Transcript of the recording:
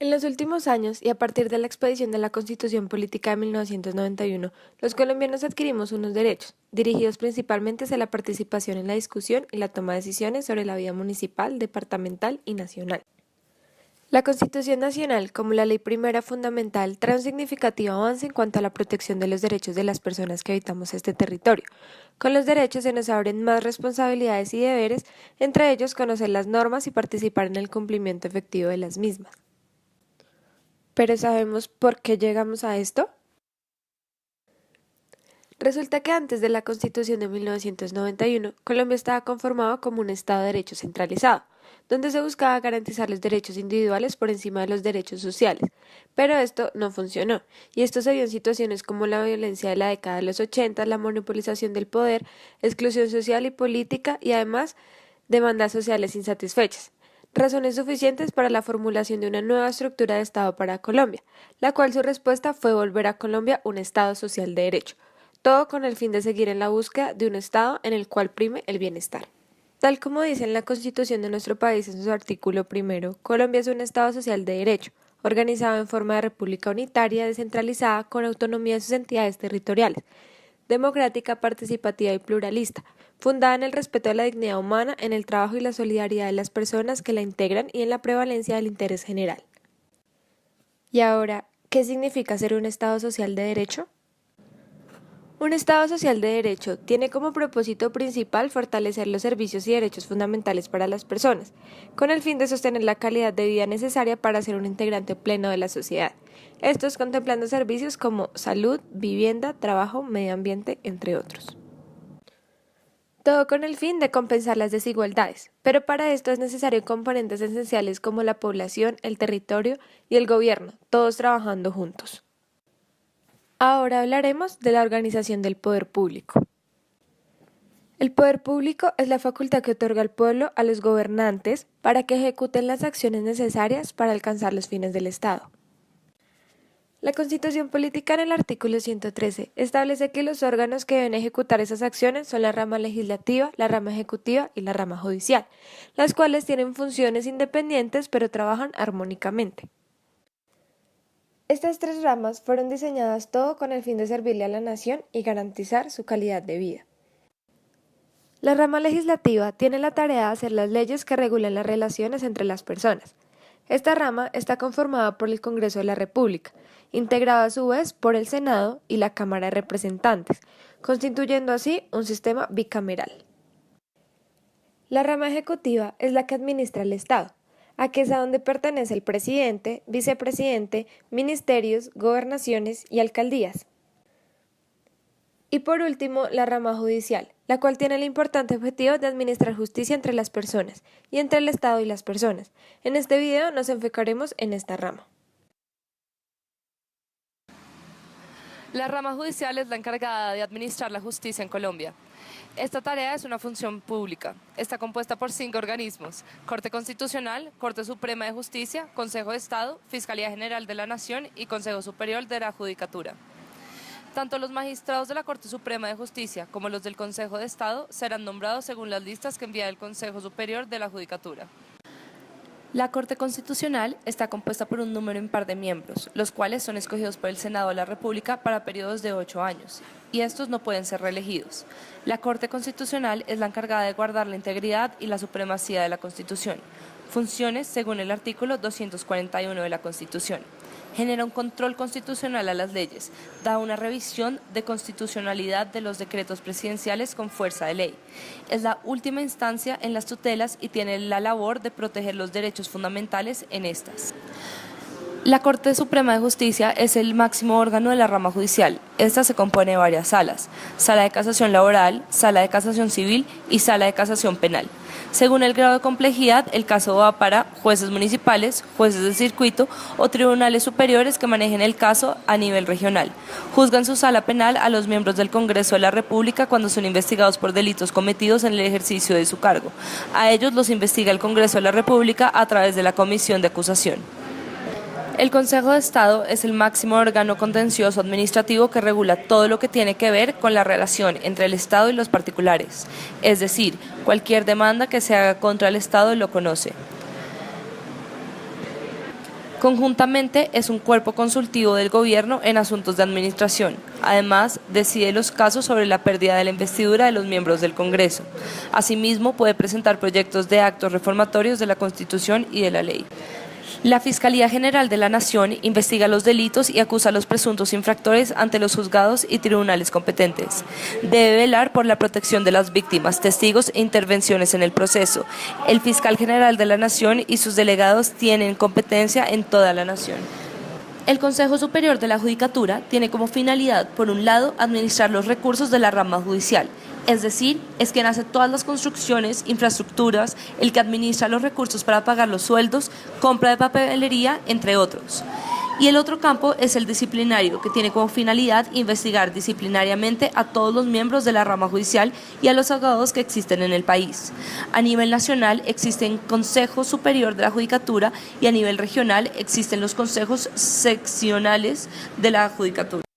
En los últimos años, y a partir de la expedición de la Constitución Política de 1991, los colombianos adquirimos unos derechos, dirigidos principalmente hacia la participación en la discusión y la toma de decisiones sobre la vida municipal, departamental y nacional. La Constitución Nacional, como la ley primera fundamental, trae un significativo avance en cuanto a la protección de los derechos de las personas que habitamos este territorio. Con los derechos se nos abren más responsabilidades y deberes, entre ellos conocer las normas y participar en el cumplimiento efectivo de las mismas. ¿Pero sabemos por qué llegamos a esto? Resulta que antes de la Constitución de 1991, Colombia estaba conformado como un Estado de Derecho centralizado, donde se buscaba garantizar los derechos individuales por encima de los derechos sociales. Pero esto no funcionó, y esto se vio en situaciones como la violencia de la década de los 80, la monopolización del poder, exclusión social y política, y además demandas sociales insatisfechas. Razones suficientes para la formulación de una nueva estructura de Estado para Colombia, la cual su respuesta fue volver a Colombia un Estado social de derecho, todo con el fin de seguir en la búsqueda de un Estado en el cual prime el bienestar. Tal como dice en la Constitución de nuestro país en su artículo primero, Colombia es un Estado social de derecho, organizado en forma de república unitaria, descentralizada, con autonomía de sus entidades territoriales, democrática, participativa y pluralista, fundada en el respeto a la dignidad humana, en el trabajo y la solidaridad de las personas que la integran y en la prevalencia del interés general. Y ahora, ¿qué significa ser un Estado social de derecho? Un Estado social de derecho tiene como propósito principal fortalecer los servicios y derechos fundamentales para las personas, con el fin de sostener la calidad de vida necesaria para ser un integrante pleno de la sociedad. Estos contemplando servicios como salud, vivienda, trabajo, medio ambiente, entre otros. Todo con el fin de compensar las desigualdades, pero para esto es necesario componentes esenciales como la población, el territorio y el gobierno, todos trabajando juntos. Ahora hablaremos de la organización del poder público. El poder público es la facultad que otorga el pueblo a los gobernantes para que ejecuten las acciones necesarias para alcanzar los fines del Estado. La Constitución Política en el artículo 113 establece que los órganos que deben ejecutar esas acciones son la rama legislativa, la rama ejecutiva y la rama judicial, las cuales tienen funciones independientes pero trabajan armónicamente. Estas tres ramas fueron diseñadas todo con el fin de servirle a la nación y garantizar su calidad de vida. La rama legislativa tiene la tarea de hacer las leyes que regulan las relaciones entre las personas. Esta rama está conformada por el Congreso de la República, integrado a su vez por el Senado y la Cámara de Representantes, constituyendo así un sistema bicameral. La rama ejecutiva es la que administra el Estado, a que es a donde pertenece el presidente, vicepresidente, ministerios, gobernaciones y alcaldías. Y por último, la rama judicial, la cual tiene el importante objetivo de administrar justicia entre las personas y entre el Estado y las personas. En este video nos enfocaremos en esta rama. La rama judicial es la encargada de administrar la justicia en Colombia. Esta tarea es una función pública. Está compuesta por 5 organismos: Corte Constitucional, Corte Suprema de Justicia, Consejo de Estado, Fiscalía General de la Nación y Consejo Superior de la Judicatura. Tanto los magistrados de la Corte Suprema de Justicia como los del Consejo de Estado serán nombrados según las listas que envía el Consejo Superior de la Judicatura. La Corte Constitucional está compuesta por un número impar de miembros, los cuales son escogidos por el Senado de la República para periodos de 8 años, y estos no pueden ser reelegidos. La Corte Constitucional es la encargada de guardar la integridad y la supremacía de la Constitución, funciones según el artículo 241 de la Constitución. Genera un control constitucional a las leyes, da una revisión de constitucionalidad de los decretos presidenciales con fuerza de ley. Es la última instancia en las tutelas y tiene la labor de proteger los derechos fundamentales en estas. La Corte Suprema de Justicia es el máximo órgano de la rama judicial. Esta se compone de varias salas: sala de casación laboral, sala de casación civil y sala de casación penal. Según el grado de complejidad, el caso va para jueces municipales, jueces de circuito o tribunales superiores que manejen el caso a nivel regional. Juzgan su sala penal a los miembros del Congreso de la República cuando son investigados por delitos cometidos en el ejercicio de su cargo. A ellos los investiga el Congreso de la República a través de la Comisión de Acusación. El Consejo de Estado es el máximo órgano contencioso administrativo que regula todo lo que tiene que ver con la relación entre el Estado y los particulares, es decir, cualquier demanda que se haga contra el Estado lo conoce. Conjuntamente es un cuerpo consultivo del gobierno en asuntos de administración. Además, decide los casos sobre la pérdida de la investidura de los miembros del Congreso. Asimismo, puede presentar proyectos de actos reformatorios de la Constitución y de la ley. La Fiscalía General de la Nación investiga los delitos y acusa a los presuntos infractores ante los juzgados y tribunales competentes. Debe velar por la protección de las víctimas, testigos e intervenciones en el proceso. El Fiscal General de la Nación y sus delegados tienen competencia en toda la nación. El Consejo Superior de la Judicatura tiene como finalidad, por un lado, administrar los recursos de la rama judicial, es decir, es quien hace todas las construcciones, infraestructuras, el que administra los recursos para pagar los sueldos, compra de papelería, entre otros. Y el otro campo es el disciplinario, que tiene como finalidad investigar disciplinariamente a todos los miembros de la rama judicial y a los abogados que existen en el país. A nivel nacional existe el Consejo Superior de la Judicatura y a nivel regional existen los consejos seccionales de la Judicatura.